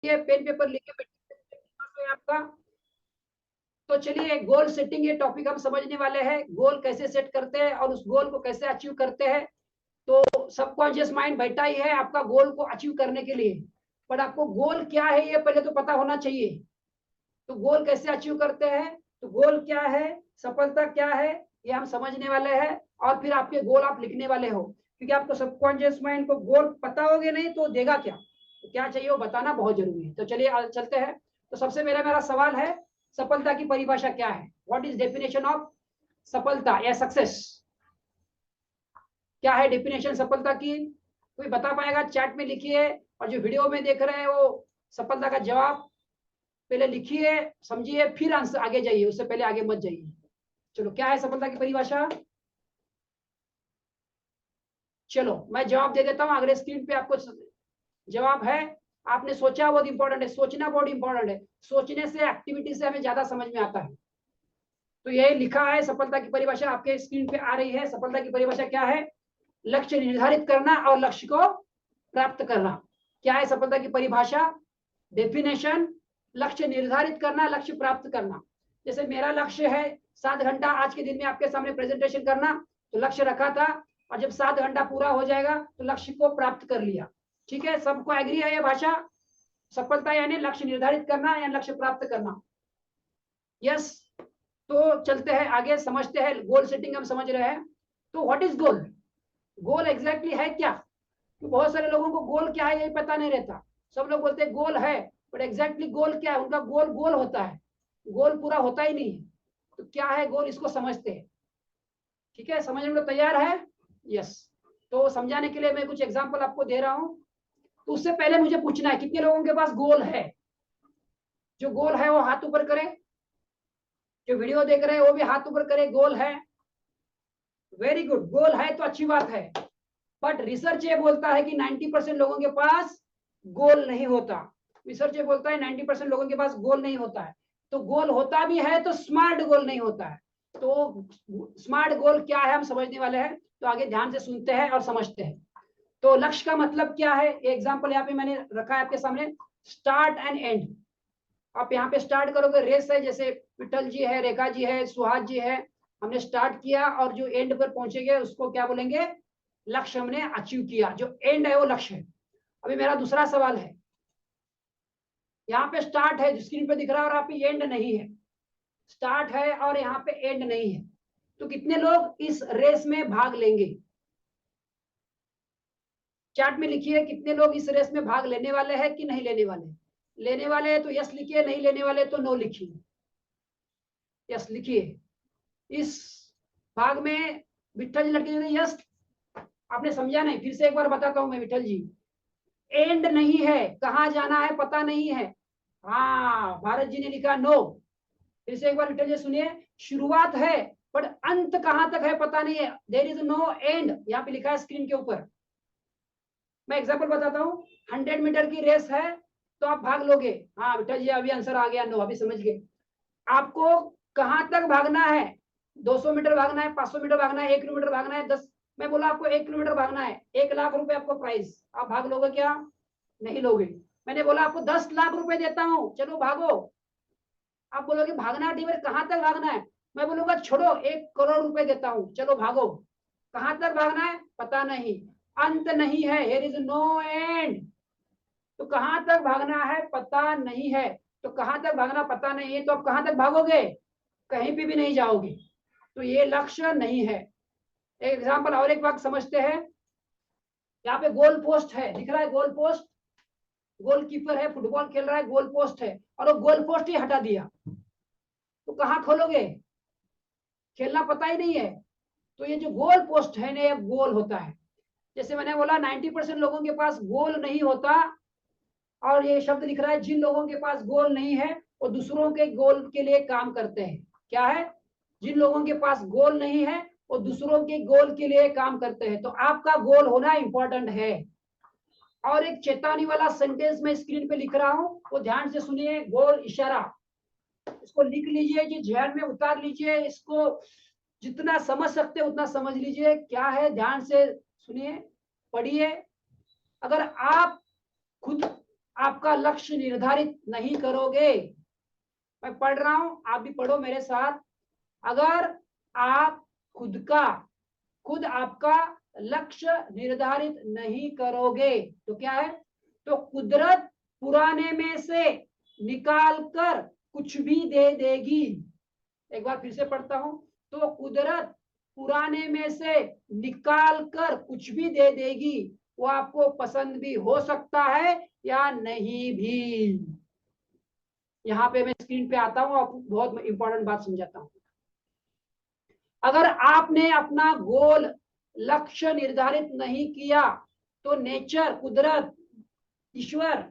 ये pen paper लिखे आपका। तो चलिए गोल सेटिंग ये टॉपिक हम समझने वाले हैं, गोल कैसे सेट करते हैं और उस गोल को कैसे अचीव करते हैं। तो सबकॉन्शियस माइंड बैठा ही है आपका गोल को अचीव करने के लिए, पर आपको गोल क्या है ये पहले तो पता होना चाहिए। तो गोल कैसे अचीव करते हैं, तो गोल क्या है, सफलता क्या है, ये हम समझने वाले हैं। और फिर आपके गोल आप लिखने वाले हो, क्योंकि आपको सबकॉन्शियस माइंड को गोल पता होगे नहीं तो देगा क्या, तो क्या चाहिए वो बताना बहुत जरूरी है। तो चलिए चलते हैं। तो सबसे मेरा सवाल है, सफलता की परिभाषा क्या है? व्हाट इज डेफिनेशन ऑफ सफलता या सक्सेस? क्या है डेफिनेशन सफलता की? कोई बता पाएगा? चैट में लिखिए, और जो वीडियो में देख रहे हैं वो सफलता का जवाब पहले लिखिए, समझिए, फिर आंसर आगे जाइए, उससे पहले आगे मत जाइए। चलो, क्या है सफलता की परिभाषा? चलो मैं जवाब दे देता हूं, अगले स्क्रीन पे आपको जवाब है। आपने सोचा बहुत इंपॉर्टेंट है, सोचना बहुत इंपॉर्टेंट है, सोचने से एक्टिविटी से हमें ज्यादा समझ में आता है। तो ये लिखा है सफलता की परिभाषा, आपके स्क्रीन पे आ रही है। सफलता की परिभाषा क्या है? लक्ष्य निर्धारित करना और लक्ष्य को प्राप्त करना। क्या है सफलता की परिभाषा? डेफिनेशन, लक्ष्य निर्धारित करना, लक्ष्य प्राप्त करना। जैसे मेरा लक्ष्य है 7 घंटा आज के दिन में आपके सामने प्रेजेंटेशन करना, तो लक्ष्य रखा था, और जब 7 घंटा पूरा हो जाएगा तो लक्ष्य को प्राप्त कर लिया। ठीक है, सबको एग्री है ये भाषा? सफलता यानी लक्ष्य निर्धारित करना या लक्ष्य प्राप्त करना। यस। तो चलते हैं आगे, समझते हैं। गोल सेटिंग हम समझ रहे हैं। तो what is goal? Goal exactly है क्या? तो बहुत सारे लोगों को गोल क्या है यही पता नहीं रहता। सब लोग बोलते हैं गोल है, बट एग्जैक्टली गोल क्या है? उनका गोल गोल होता है, गोल पूरा होता ही नहीं है। तो क्या है गोल, इसको समझते हैं। ठीक है, समझने को तैयार है? यस। तो समझाने के लिए मैं कुछ एग्जांपल आपको दे रहा हूं। तो उससे पहले मुझे पूछना है कितने लोगों के पास गोल है। जो गोल है वो हाथ ऊपर करे, जो वीडियो देख रहे हैं वो भी हाथ ऊपर करे। गोल है, वेरी गुड, गोल है तो अच्छी बात है। बट रिसर्च ये बोलता है कि 90% लोगों के पास गोल नहीं होता। रिसर्च ये बोलता है 90% लोगों के पास गोल नहीं होता है। तो गोल होता भी है तो स्मार्ट गोल नहीं होता है। तो स्मार्ट गोल क्या है हम समझने वाले हैं। तो आगे ध्यान से सुनते हैं और समझते हैं। तो लक्ष्य का मतलब क्या है? एग्जाम्पल यहाँ पे मैंने रखा है आपके सामने, स्टार्ट एंड एंड। आप यहाँ पे स्टार्ट करोगे, रेस है, जैसे विठल जी है, रेखा जी है, सुहास जी है, हमने स्टार्ट किया और जो एंड पर पहुंचेंगे उसको क्या बोलेंगे? लक्ष्य हमने अचीव किया। जो एंड है वो लक्ष्य है। अभी मेरा दूसरा सवाल है, यहाँ पे स्टार्ट है जो स्क्रीन पे दिख रहा है, और यहाँ पे एंड नहीं है। स्टार्ट है और यहाँ पे एंड नहीं है, तो कितने लोग इस रेस में भाग लेंगे? चैट में लिखिए कितने लोग इस रेस में भाग लेने वाले हैं कि नहीं लेने वाले। लेने वाले हैं तो यस लिखिए, नहीं लेने वाले तो नो लिखिए। यस लिखिए। इस भाग में विठल जी लड़के ने यस। आपने समझा नहीं, फिर से एक बार बताता हूं मैं, विठल जी, एंड नहीं है, कहां जाना है पता नहीं है। हाँ, भारत जी ने लिखा नो। फिर से एक बार विठल जी सुनिए, शुरुआत है बट अंत कहां तक है पता नहीं है। देयर इज नो एंड, यहाँ पे लिखा है स्क्रीन के ऊपर। मैं एग्जांपल बताता हूँ, 100 मीटर की रेस है तो आप भाग लोगे। हाँ विठल जी, अभी आंसर आ गया, नो, अभी समझ गए। आपको कहां तक भागना है? 200 मीटर भागना है, 500 मीटर भागना है, 1 किलोमीटर भागना है, 10। मैं बोला आपको 1 किलोमीटर भागना है, 1 लाख रुपए आपको प्राइस, आप भाग लोगे क्या? नहीं लोगे। मैंने बोला आपको 10 लाख रुपए देता हूं, चलो भागो। आप बोलोगे भागना है टीवर, कहां तक भागना है? मैं बोलूंगा छोड़ो, 1 करोड़ रुपए देता हूं, चलो भागो। कहां तक भागना है पता नहीं, अंत नहीं है, हियर इज नो एंड। तो कहां तक भागना है पता नहीं है, तो कहां तक भागना पता नहीं है, तो आप कहां तक भागोगे? कहीं पे भी नहीं जाओगे। तो ये लक्ष्य नहीं है। एक एग्जांपल और एक बात समझते हैं। यहाँ पे गोल पोस्ट है, दिख रहा है गोल पोस्ट? गोलकीपर है, फुटबॉल खेल रहा है, गोल पोस्ट है, और वो गोल पोस्ट ही हटा दिया, तो कहाँ खोलोगे? खेलना पता ही नहीं है। तो ये जो गोल पोस्ट है ना, ये गोल होता है। जैसे मैंने बोला 90% लोगों के पास गोल नहीं होता, और ये शब्द लिख रहा है जिन लोगों के पास गोल नहीं है वो दूसरों के गोल के लिए काम करते हैं। क्या है? जिन लोगों के पास गोल नहीं है वो दूसरों के गोल के लिए काम करते हैं। तो आपका गोल होना इंपॉर्टेंट है। और एक चेतावनी वाला सेंटेंस मैं स्क्रीन पे लिख रहा हूं, वो ध्यान से सुनिए। गोल इशारा, इसको लिख लीजिए, जी ध्यान में उतार लीजिए, इसको जितना समझ सकते उतना समझ लीजिए। क्या है, ध्यान से सुनिए, पढ़िए। अगर आप खुद आपका लक्ष्य निर्धारित नहीं करोगे, मैं पढ़ रहा हूं, आप भी पढ़ो मेरे साथ। अगर आप खुद आपका लक्ष्य निर्धारित नहीं करोगे तो क्या है, तो कुदरत पुराने में से निकाल कर कुछ भी दे देगी। एक बार फिर से पढ़ता हूं, तो कुदरत पुराने में से निकाल कर कुछ भी दे देगी, वो आपको पसंद भी हो सकता है या नहीं भी। यहां पे मैं स्क्रीन पे आता हूं, आपको बहुत इंपॉर्टेंट बात समझाता हूं। अगर आपने अपना गोल लक्ष्य निर्धारित नहीं किया तो नेचर, कुदरत, ईश्वर,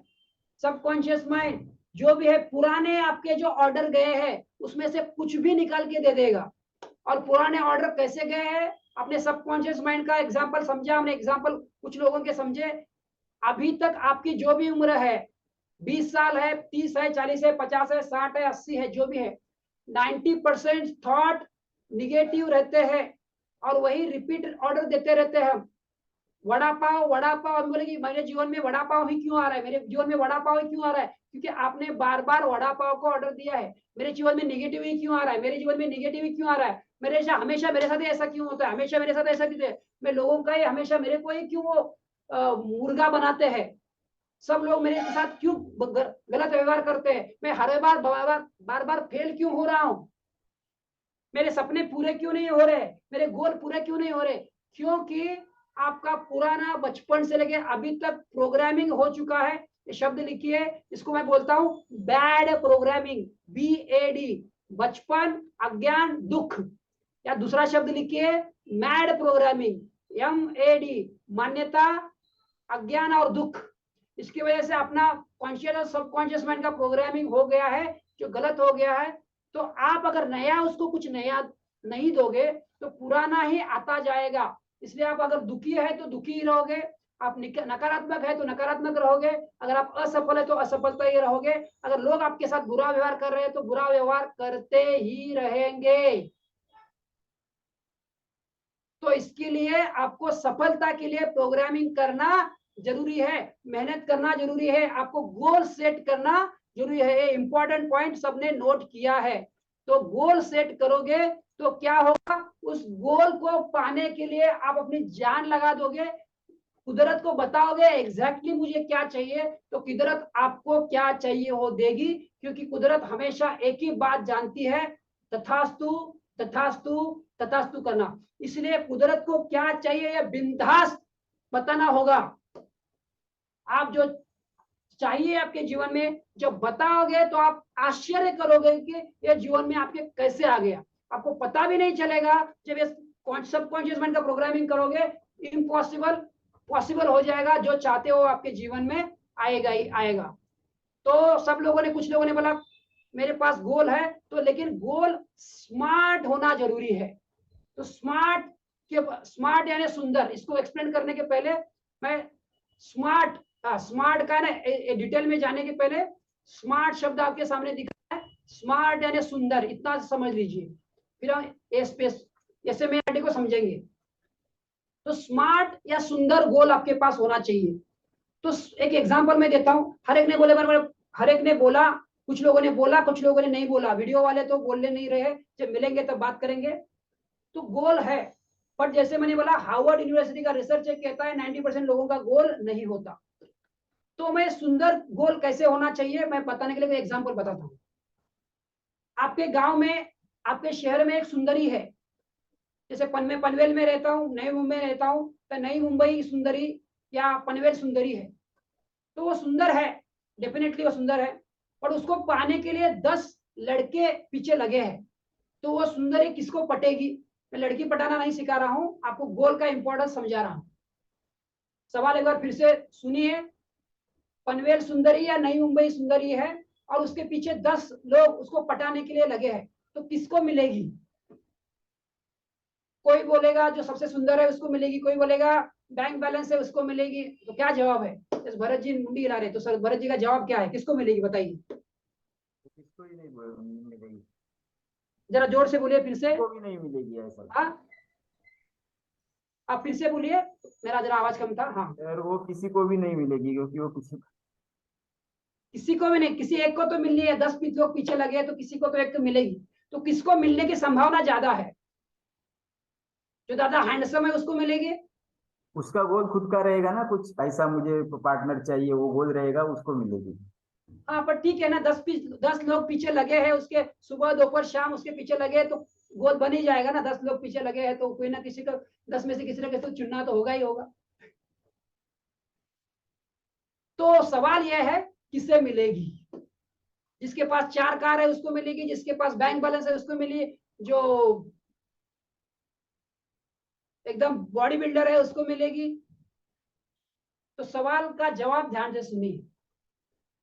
सबकॉन्शियस माइंड, जो भी है, पुराने आपके जो ऑर्डर गए हैं उसमें से कुछ भी निकाल के दे देगा। और पुराने ऑर्डर कैसे गए हैं, अपने सबकॉन्शियस माइंड का एग्जांपल समझा हमने, एग्जांपल कुछ लोगों के समझे। अभी तक आपकी जो भी उम्र है, 20 साल है, 30 है, 40 है, 50 है, 60 है, 80 है, जो भी है, 90% थॉट निगेटिव रहते हैं और वही रिपीट ऑर्डर देते रहते हैं। वड़ा पाव, वड़ा पाव, हम बोले कि मेरे जीवन में वड़ा पाव ही क्यों आ रहा है, मेरे जीवन में वड़ा पाव ही क्यों आ रहा है, क्योंकि आपने बार बार वड़ा पाव को ऑर्डर दिया है। मेरे जीवन में निगेटिव ही क्यों आ रहा है, मेरे जीवन में निगेटिव ही क्यों आ रहा है, मेरे हमेशा मेरे साथ ही ऐसा क्यों होता है, हमेशा मेरे साथ ऐसा क्यों है, मैं लोगों का ही हमेशा मेरे को ही क्यों वो मुर्गा बनाते हैं, सब लोग मेरे साथ क्यों गलत व्यवहार करते हैं, मैं हर बार बार फेल क्यों हो रहा हूँ, मेरे सपने पूरे क्यों नहीं हो रहे, मेरे गोल पूरे क्यों नहीं हो रहे, क्योंकि आपका पुराना बचपन से लेके अभी तक प्रोग्रामिंग हो चुका है। ये शब्द लिखिए, इसको मैं बोलता हूं बैड प्रोग्रामिंग, BAD, बचपन, अज्ञान, दुख। या दूसरा शब्द लिखिए मैड प्रोग्रामिंग, MAD, मान्यता, अज्ञान और दुख। इसकी वजह से अपना कॉन्शियस और सबकॉन्शियस माइंड का प्रोग्रामिंग हो गया है जो गलत हो गया है। तो आप अगर नया उसको कुछ नया नहीं दोगे तो पुराना ही आता जाएगा। इसलिए आप अगर दुखी है तो दुखी ही रहोगे, आप नकारात्मक है तो नकारात्मक रहोगे, अगर आप असफल है तो असफलता ही रहोगे, अगर लोग आपके साथ बुरा व्यवहार कर रहे हैं तो बुरा व्यवहार करते ही रहेंगे। तो इसके लिए आपको सफलता के लिए प्रोग्रामिंग करना जरूरी है, मेहनत करना जरूरी है, आपको गोल सेट करना जरूरी है। ये इंपॉर्टेंट पॉइंट सबने नोट किया है। तो गोल सेट करोगे तो क्या होगा, उस गोल को पाने के लिए आप अपनी जान लगा दोगे, कुदरत को बताओगे एग्जैक्टली मुझे क्या चाहिए, तो कुदरत आपको क्या चाहिए वो देगी, क्योंकि कुदरत हमेशा एक ही बात जानती है, तथास्तु तथास्तु तथास्तु करना। इसलिए कुदरत को क्या चाहिए यह बिंदास बताना होगा। आप जो चाहिए आपके जीवन में जब बताओगे तो आप आश्चर्य करोगे कि यह जीवन में आपके कैसे आ गया, आपको पता भी नहीं चलेगा। जब ये सबकॉन्शियस माइंड का प्रोग्रामिंग करोगे, इम्पॉसिबल पॉसिबल हो जाएगा, जो चाहते हो आपके जीवन में आएगा ही आएगा। तो सब लोगों ने, कुछ लोगों ने बोला मेरे पास गोल है, तो लेकिन गोल स्मार्ट होना जरूरी है। तो स्मार्ट यानी सुंदर, इसको एक्सप्लेन करने के पहले मैं स्मार्ट, स्मार्ट का ना डिटेल में जाने के पहले स्मार्ट शब्द आपके सामने दिखा है, स्मार्ट यानी सुंदर, इतना समझ लीजिए, फिर हम स्पेस ऐसे में को समझेंगे। तो स्मार्ट या सुंदर गोल आपके पास होना चाहिए। तो एक एग्जांपल मैं देता हूं, हर एक ने बोला, कुछ लोगों ने बोला, कुछ लोगों ने नहीं बोला, वीडियो वाले तो बोलने नहीं रहे, जब मिलेंगे तब बात करेंगे। तो गोल है, पर जैसे मैंने बोला हार्वर्ड यूनिवर्सिटी का रिसर्च कहता है 90% लोगों का गोल नहीं होता। तो मैं सुंदर गोल कैसे होना चाहिए मैं बताने के लिए एग्जांपल बताता हूँ। आपके गांव में, आपके शहर में एक सुंदरी है, जैसे मैं पनवेल में रहता हूँ, नई मुंबई में रहता हूँ, तो नई मुंबई सुंदरी या पनवेल सुंदरी है, तो वो सुंदर है, डेफिनेटली वो सुंदर है, पर उसको पाने के लिए 10 लड़के पीछे लगे हैं। तो वो सुंदरी किसको पटेगी, मैं लड़की पटाना नहीं सिखा रहा हूं, आपको गोल का इंपॉर्टेंस समझा रहा हूं। सवाल एक बार फिर से सुनिए, पनवेल सुंदरी या नई मुंबई सुंदरी है और उसके पीछे 10 लोग उसको पटाने के लिए लगे हैं, तो किसको मिलेगी? कोई बोलेगा जो सबसे सुंदर है उसको मिलेगी, कोई बोलेगा बैंक बैलेंस है उसको मिलेगी। तो क्या जवाब है? भरत जी मुंडी हिला रहे, तो सर भरत जी का जवाब क्या है, किसको मिलेगी बताइए? किसको ही नहीं मिलेगी, जरा जोर से बोलिए फिर से। किसको भी नहीं मिलेगी ऐसा। हाँ, आप फिर से बोलिए, मेरा जरा आवाज कम था। हाँ, और वो किसी को भी नहीं मिलेगी, क्योंकि वो किसी किसी को भी नहीं, किसी एक को तो मिलनी है, 10 लोग पीछे लगे तो किसी को तो एक को मिलेगी। तो किसको मिलने की संभावना ज्यादा है? जो ज्यादा हैंडसम है उसको मिलेगी। उसका गोल खुद का रहेगा ना, कुछ ऐसा मुझे पार्टनर चाहिए, वो गोल रहेगा, उसको मिलेगी। हाँ पर ठीक है ना, 10 लोग पीछे लगे हैं उसके, सुबह दोपहर शाम उसके पीछे लगे हैं, तो गोल बन ही जाएगा ना। 10 लोग पीछे लगे हैं तो कोई ना किसी को, 10 में से किसी ना किसी को चुनना तो होगा ही होगा। तो सवाल यह है किसे मिलेगी? जिसके पास 4 कार है उसको मिलेगी, जिसके पास बैंक बैलेंस है उसको मिली, जो एकदम बॉडी बिल्डर है उसको मिलेगी। तो सवाल का जवाब ध्यान से सुनिए।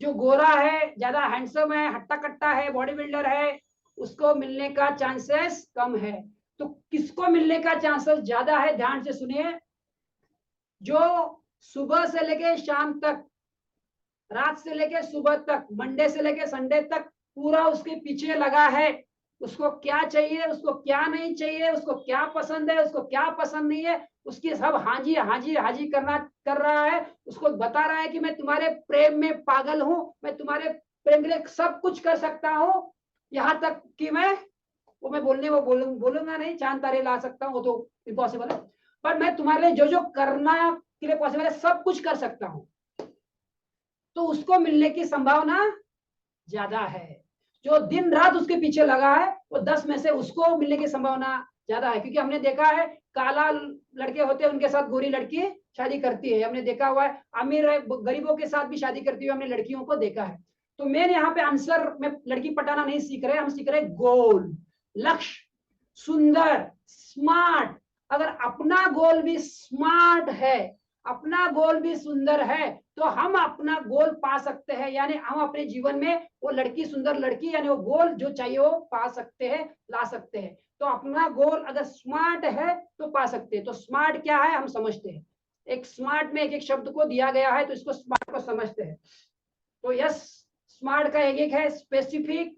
जो गोरा है, ज्यादा हैंडसम है, हट्टा कट्टा है, बॉडी बिल्डर है, उसको मिलने का चांसेस कम है। तो किसको मिलने का चांसेस ज्यादा है? ध्यान से सुनिए। जो सुबह से लेके शाम तक, रात से लेके सुबह तक, मंडे से लेके संडे तक पूरा उसके पीछे लगा है। उसको क्या चाहिए, उसको क्या नहीं चाहिए, उसको क्या पसंद है, उसको क्या पसंद नहीं है, उसकी सब हाजी हाजी हाजी कर रहा है। उसको बता रहा है कि मैं तुम्हारे प्रेम में पागल हूं, मैं तुम्हारे प्रेम के लिए सब कुछ कर सकता हूं, यहां तक कि मैं बोलूंगा नहीं, चांद तारे ला सकता हूं, वो तो इम्पॉसिबल है, पर मैं तुम्हारे लिए जो जो करना के लिए पॉसिबल है सब कुछ कर सकता हूं। तो उसको मिलने की संभावना ज्यादा है। जो दिन रात उसके पीछे लगा है वो 10 में से उसको मिलने की संभावना ज्यादा है, क्योंकि हमने देखा है काला लड़के होते हैं उनके साथ गोरी लड़की शादी करती है। हमने देखा हुआ है अमीर गरीबों के साथ भी शादी करती हुई हमने लड़कियों को देखा है। तो मेन यहाँ पे आंसर में लड़की पटाना नहीं सीख रहे, हम सीख रहे गोल, लक्ष्य, सुंदर, स्मार्ट। अगर अपना गोल भी स्मार्ट है, अपना गोल भी सुंदर है, तो हम अपना गोल पा सकते हैं। यानी हम अपने जीवन में वो लड़की, सुंदर लड़की, यानी वो गोल जो चाहिए वो पा सकते हैं, ला सकते हैं। तो अपना गोल अगर स्मार्ट है तो पा सकते हैं। तो स्मार्ट क्या है हम समझते हैं। एक स्मार्ट में एक एक शब्द को दिया गया है, तो इसको स्मार्ट को समझते हैं। तो यस, स्मार्ट का एक एक है स्पेसिफिक,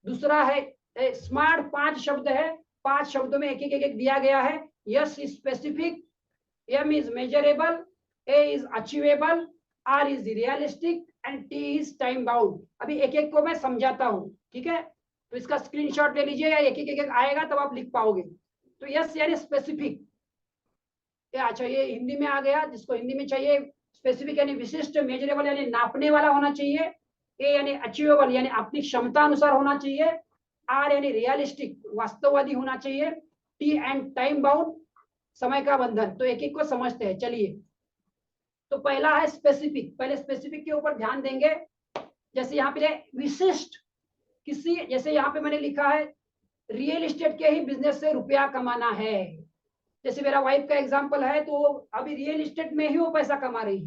दूसरा है स्मार्ट 5 शब्द है, 5 शब्दों में एक एक दिया गया है। Yes specific, M is measurable, A is achievable, R is realistic and T is time bound। अभी एक एक को मैं समझाता हूँ, ठीक है? तो इसका स्क्रीनशॉट ले लीजिए, या एक एक आएगा तब आप लिख पाओगे। तो यस यानी स्पेसिफिक, अच्छा ये हिंदी में आ गया, जिसको हिंदी में चाहिए। स्पेसिफिक यानी विशिष्ट, मेजरेबल यानी नापने वाला होना चाहिए, ए यानी अचीवेबल यानी अपनी क्षमता अनुसार होना चाहिए, आर यानी रियलिस्टिक वास्तववादी होना चाहिए, टी एंड टाइम बाउंड समय का बंधन। तो एक एक को समझते हैं, चलिए। तो पहला है स्पेसिफिक। पहले स्पेसिफिक के ऊपर ध्यान देंगे। जैसे यहाँ पे विशिष्ट, किसी, जैसे यहाँ पे मैंने लिखा है रियल एस्टेट के ही बिजनेस से रुपया कमाना है। जैसे मेरा वाइफ का एग्जांपल है, तो अभी रियल एस्टेट में ही वो पैसा कमा रही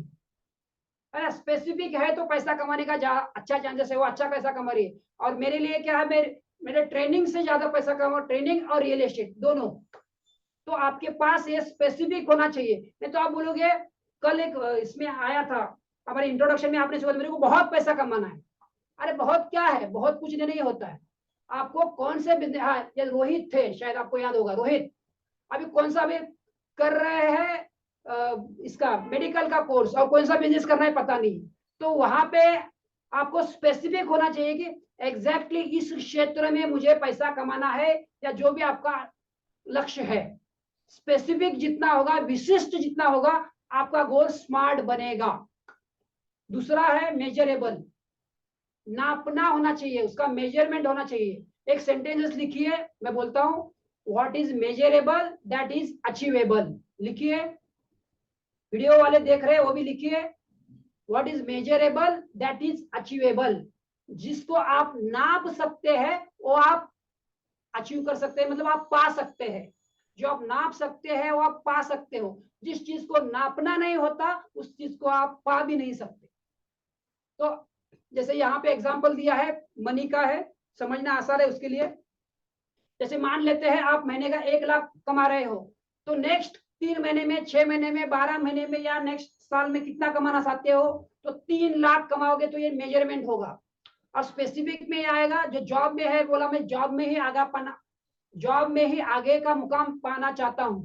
है ना। स्पेसिफिक है तो पैसा कमाने का अच्छा चांसेस है, वो अच्छा पैसा कमा रही है। और मेरे लिए क्या है, मेरे ट्रेनिंग से ज्यादा पैसा कमा, ट्रेनिंग और रियल एस्टेट दोनों। तो आपके पास ये स्पेसिफिक होना चाहिए। नहीं तो आप बोलोगे, कल एक इसमें आया था हमारे इंट्रोडक्शन में, आपने सोचा मेरे को बहुत पैसा कमाना है। अरे बहुत क्या है, बहुत कुछ नहीं होता है। आपको कौन से बिजनेस, हाँ ये रोहित थे शायद, आपको याद होगा रोहित, अभी कौन सा अभी कर रहे हैं इसका मेडिकल का कोर्स, और कौन सा बिजनेस करना है पता नहीं। तो वहां पे आपको स्पेसिफिक होना चाहिए कि एग्जैक्टली इस क्षेत्र में मुझे पैसा कमाना है, या जो भी आपका लक्ष्य है। स्पेसिफिक जितना होगा, विशिष्ट जितना होगा, आपका गोल स्मार्ट बनेगा। दूसरा है मेजरेबल, नापना होना चाहिए, उसका मेजरमेंट होना चाहिए। एक सेंटेंस लिखिए, मैं बोलता हूं, what is measurable that is achievable. लिखिए, वीडियो वाले देख रहे हैं वो भी लिखिए, what is measurable that is achievable. जिसको आप नाप सकते हैं वो आप अचीव कर सकते हैं, मतलब आप पा सकते हैं। जो आप नाप सकते हैं वो आप पा सकते हो। जिस चीज को नापना नहीं होता उस चीज को आप पा भी नहीं सकते। तो जैसे यहाँ पे एग्जांपल दिया है, मनी का है, समझना आसान है उसके लिए। जैसे मान लेते हैं आप महीने का 1 लाख कमा रहे हो, तो नेक्स्ट 3 महीने में, 6 महीने में, 12 महीने में, या नेक्स्ट साल में कितना कमाना चाहते हो, तो 3 लाख कमाओगे। तो ये मेजरमेंट होगा। और स्पेसिफिक में आएगा, जो जॉब में है, बोला मैं जॉब में ही आगे का मुकाम पाना चाहता हूं,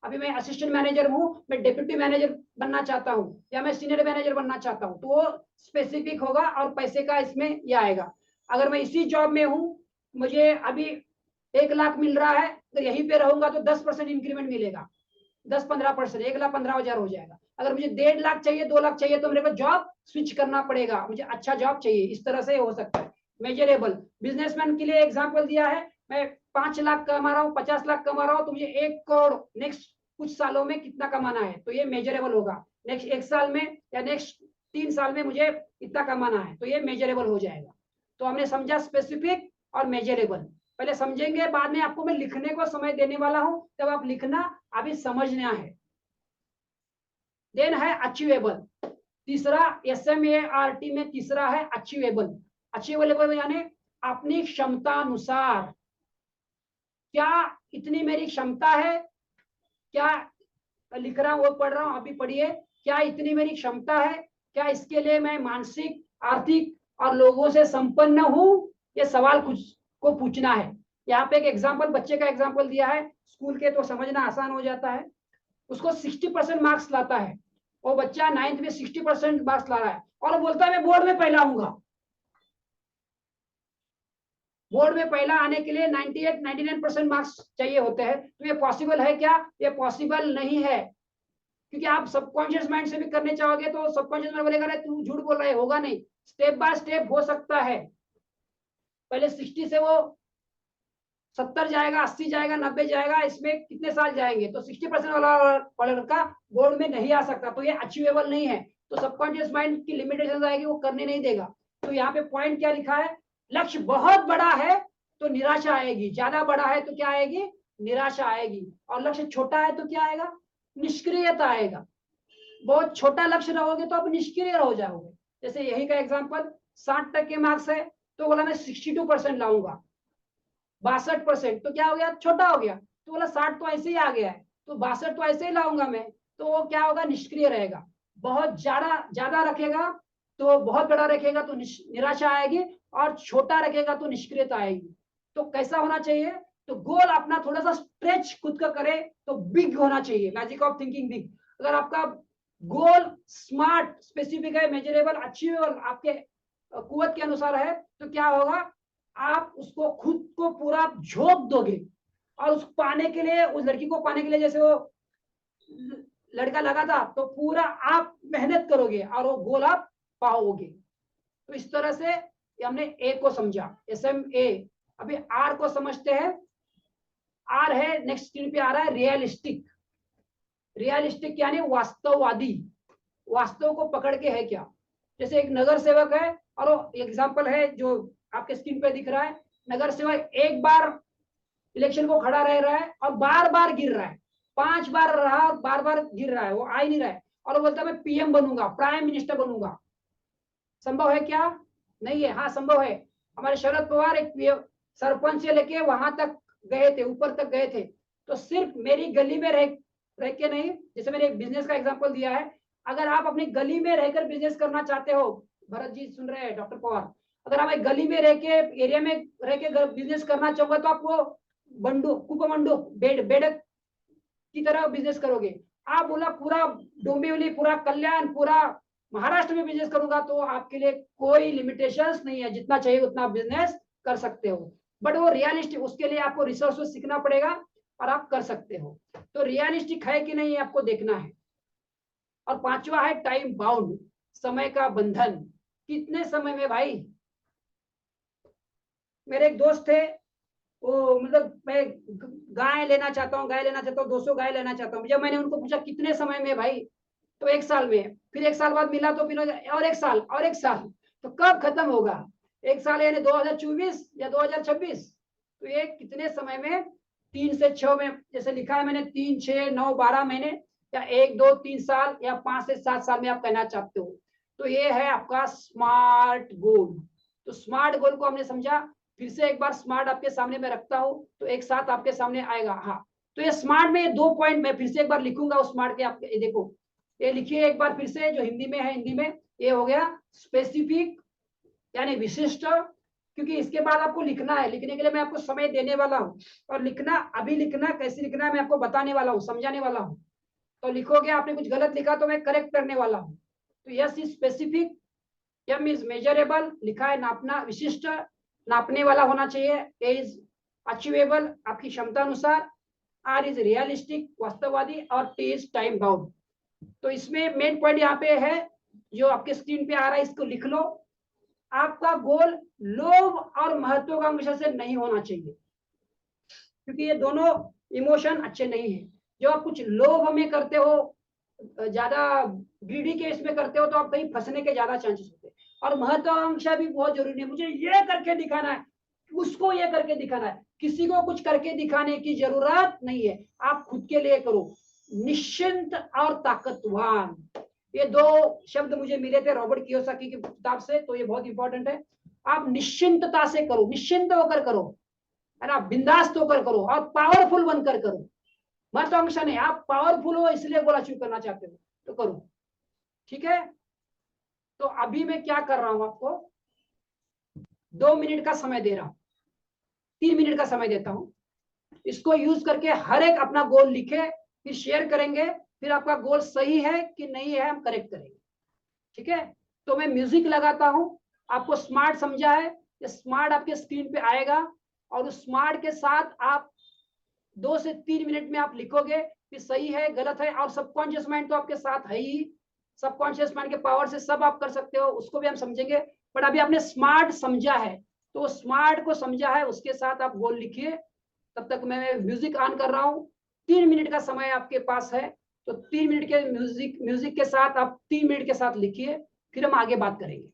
अभी मैं असिस्टेंट मैनेजर हूँ, मैं डिप्यूटी मैनेजर बनना चाहता हूँ या मैं सीनियर मैनेजर बनना चाहता हूँ, तो वो स्पेसिफिक होगा और पैसे का इसमें ये आएगा। अगर मैं इसी जॉब में हूँ, मुझे अभी 1 लाख मिल रहा है, अगर यहीं पे रहूंगा तो 10% इंक्रीमेंट मिलेगा, 10-15%, 1,15,000 हो जाएगा। अगर मुझे 1.5 लाख चाहिए, 2 लाख चाहिए, तो मेरे को जॉब स्विच करना पड़ेगा, मुझे अच्छा जॉब चाहिए। इस तरह से हो सकता है। मेजरेबल, बिजनेसमैन के लिए एग्जांपल दिया है, मैं 5 लाख कमा रहा हूँ, 50 लाख कमा रहा हूँ, तो मुझे 1 करोड़ नेक्स्ट कुछ सालों में कितना कमाना है, तो ये मेजरेबल होगा। नेक्स्ट 1 साल में या नेक्स्ट 3 साल में मुझे इतना कमाना है, तो ये मेजरेबल हो जाएगा। तो हमने समझा स्पेसिफिक और मेजरेबल, पहले समझेंगे, बाद में आपको मैं लिखने को समय देने वाला हूं, तब आप लिखना, अभी समझना है। देन है अचीवेबल, तीसरा SMART में तीसरा है अचीवेबल। अचीवेबल यानी अपनी क्षमता अनुसार, क्या इतनी मेरी क्षमता है, क्या लिख रहा हूं वो पढ़ रहा हूं, आप भी पढ़िए, क्या इतनी मेरी क्षमता है, क्या इसके लिए मैं मानसिक, आर्थिक और लोगों से संपन्न हूं, ये सवाल कुछ को पूछना है। यहाँ पे एक एग्जाम्पल, बच्चे का एग्जाम्पल दिया है स्कूल के, तो समझना आसान हो जाता है। उसको 60% मार्क्स लाता है, वो बच्चा 9th में 60% मार्क्स ला रहा है और वो बोलता है मैं बोर्ड में पहला आऊंगा। बोर्ड में पहला आने के लिए 98-99% मार्क्स चाहिए होते हैं, तो ये पॉसिबल है क्या? ये पॉसिबल नहीं है, क्योंकि आप सबकॉन्शियस माइंड से भी करने चाहोगे तो सबकॉन्शियस माइंड बोलेगा तू झूठ बोल रहा है, होगा नहीं। स्टेप बाय स्टेप हो सकता है, पहले 60 से वो 70 जाएगा, 80 जाएगा, 90 जाएगा, इसमें कितने साल जाएंगे, तो 60% वाला लड़का बोर्ड में नहीं आ सकता, तो ये अचीवेबल नहीं है। तो सबकॉन्शियस माइंड की लिमिटेशन आएगी, वो करने नहीं देगा। तो यहाँ पे पॉइंट क्या लिखा है, लक्ष्य बहुत बड़ा है तो निराशा आएगी, ज्यादा बड़ा है तो क्या आएगी, निराशा आएगी, और लक्ष्य छोटा है तो क्या आएगा, निष्क्रियता आएगा। बहुत छोटा लक्ष्य रहोगे तो आप निष्क्रिय हो जाओगे। जैसे यही का एग्जाम्पल, 60% मार्क्स है तो बोला मैं 62% लाऊंगा, 62%, तो क्या हो गया, छोटा हो गया। तो बोला 60 तो ऐसे ही आ गया है, तो 62 तो ऐसे ही लाऊंगा मैं, तो वो क्या होगा, निष्क्रिय रहेगा। बहुत ज्यादा ज्यादा रखेगा तो बहुत बड़ा रखेगा तो निराशा आएगी, और छोटा रखेगा तो निष्क्रियता आएगी। तो कैसा होना चाहिए, तो गोल अपना थोड़ा सा स्ट्रेच खुद का करे तो बिग होना चाहिए, मैजिक ऑफ थिंकिंग बिग। अगर आपका गोल स्मार्ट, स्पेसिफिक है, मेजरेबल, अचीवेबल, आपके कुवत के अनुसार है, तो क्या होगा, आप उसको खुद को पूरा झोंक दोगे, और उस पाने के लिए, उस लड़की को पाने के लिए, जैसे वो लड़का लगा था, तो पूरा आप मेहनत करोगे और वो गोल आप पाओगे। तो इस तरह से हमने ए को समझा, SMA। अभी आर को समझते हैं। आर है, नेक्स्ट स्क्रीन पे आ रहा है, रियलिस्टिक। रियलिस्टिक यानी वास्तववादी, वास्तव को पकड़ के है क्या। जैसे एक नगर सेवक है, और वो एग्जाम्पल है जो आपके स्क्रीन पे दिख रहा है, नगर सेवक एक बार इलेक्शन को खड़ा रह रहा है और बार बार गिर रहा है, 5 बार रहा और बार बार गिर रहा है, वो आ ही नहीं रहा है, और वो बोलता है मैं PM बनूंगा, प्राइम मिनिस्टर बनूंगा। संभव है क्या? नहीं है। हाँ संभव है। हमारे शरद पवार एक सरपंच से लेके वहां तक गए थे, ऊपर तक गए थे। तो सिर्फ मेरी गली में रह के नहीं, जैसे मैंने एक बिजनेस का एग्जांपल दिया है, अगर आप अपनी गली में रहकर बिजनेस करना चाहते हो, भरत जी सुन रहे हैं, डॉक्टर पवार, अगर आप एक गली में रह के, एरिया में रह के बिजनेस करना चाहोगे, तो आप वो बंडू कुपमंडू बेडक की तरह बिजनेस करोगे। आप बोला पूरा डोंबिवली, पूरा कल्याण, पूरा महाराष्ट्र में बिजनेस करूंगा, तो आपके लिए कोई लिमिटेशंस नहीं है, जितना चाहिए उतना बिजनेस कर सकते हो। बट वो रियलिस्टिक, उसके लिए आपको रिसोर्स सीखना पड़ेगा, और आप कर सकते हो। तो रियलिस्टिक है कि नहीं आपको देखना है। और 5वां है टाइम बाउंड, समय का बंधन। कितने समय में भाई, मेरे एक दोस्त थे, वो मतलब मैं गाय लेना चाहता हूँ, 200 गाय लेना चाहता हूँ। जब मैंने उनको पूछा कितने समय में भाई, तो 1 साल में। फिर 1 साल बाद मिला तो फिर और 1 साल और 1 साल, तो कब खत्म होगा 1 साल, यानी 2024 या 2026। तो ये कितने समय में, 3 से 6 में, जैसे लिखा है मैंने, 3, 6, 9, 12 महीने, या 1, 2, 3 साल, या 5 से 7 साल में आप कहना चाहते हो। तो ये है आपका स्मार्ट गोल। तो स्मार्ट गोल को हमने समझा। फिर से एक बार स्मार्ट आपके सामने मैं रखता हूं, तो एक साथ आपके सामने आएगा। हाँ, तो ये स्मार्ट में ये 2 पॉइंट मैं फिर से एक बार लिखूंगा उस स्मार्ट के, आपके देखो, ये लिखिए एक बार फिर से, जो हिंदी में है हिंदी में। ये हो गया स्पेसिफिक यानी विशिष्ट, क्योंकि इसके बाद आपको लिखना है, लिखने के लिए मैं आपको समय देने वाला हूँ, और लिखना अभी लिखना कैसे लिखना है मैं आपको बताने वाला हूँ, समझाने वाला हूँ। तो लिखोगे, आपने कुछ गलत लिखा तो मैं करेक्ट करने वाला हूँ। तो S is specific, M is measurable, लिखा है नापना, विशिष्ट, नापने वाला होना चाहिए, ए इज अचीवेबल, आपकी क्षमता अनुसार, आर इज रियलिस्टिक, वास्तववादी, और टी इज टाइम बाउंड। तो इसमें मेन पॉइंट यहाँ पे है जो आपके स्क्रीन पे आ रहा है, इसको लिख लो। आपका गोल लोभ और महत्वाकांक्षा से नहीं होना चाहिए, क्योंकि ये दोनों इमोशन अच्छे नहीं है। जो आप कुछ लोभ में करते हो, ज्यादा ग्रीडी के इसमें करते हो, तो आप कहीं फंसने के ज्यादा चांसेस होते हैं। और महत्वाकांक्षा भी बहुत जरूरी है, मुझे ये करके दिखाना है, उसको ये करके दिखाना है। किसी को कुछ करके दिखाने की जरूरत नहीं है, आप खुद के लिए करो। निश्चिंत और ताकतवान, ये दो शब्द मुझे मिले थे रॉबर्ट कियोसाकी की किताब से, तो ये बहुत इंपॉर्टेंट है। आप निश्चिंतता से करो, निश्चिंत होकर करो, है ना, बिंदास्त होकर करो, और पावरफुल बनकर करो। महत्वाकांक्षा नहीं, आप पावरफुल हो इसलिए गोल अचीव करना चाहते हो तो करो, ठीक है। तो अभी मैं क्या कर रहा हूं, आपको 2 मिनट का समय दे रहा हूं, 3 मिनट का समय देता हूं। इसको यूज करके हर एक अपना गोल लिखे, फिर शेयर करेंगे, फिर आपका गोल सही है कि नहीं है हम करेक्ट करेंगे, ठीक है। तो मैं म्यूजिक लगाता हूं, आपको स्मार्ट समझा है, ये स्मार्ट आपके स्क्रीन पे आएगा, और उस स्मार्ट के साथ आप 2 से 3 मिनट में आप लिखोगे कि सही है गलत है। और सबकॉन्शियस माइंड तो आपके साथ है ही, सबकॉन्शियस माइंड के पावर से सब आप कर सकते हो, उसको भी हम समझेंगे। बट अभी आपने स्मार्ट समझा है, तो स्मार्ट को समझा है, उसके साथ आप गोल लिखिए। तब तक मैं म्यूजिक ऑन कर रहा हूँ। 3 मिनट का समय आपके पास है, तो 3 मिनट के म्यूजिक के साथ आप 3 मिनट के साथ लिखिए, फिर हम आगे बात करेंगे।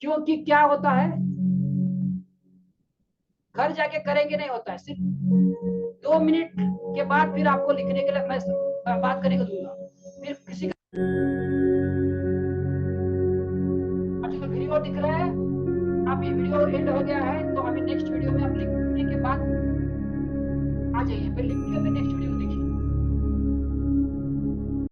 क्योंकि क्या होता है, घर जाके करेंगे नहीं होता है, सिर्फ 2 मिनट के बाद फिर आपको लिखने के लिए मैं बात करने को दूंगा। फिर किसी का अच्छा वीडियो दिख रहा है, अब ये वीडियो एंड हो गया है, तो अभी नेक्स्ट वीडियो में आप लिखने के बाद आ जाइए, फिर लिख के फिर नेक्स्ट वीडियो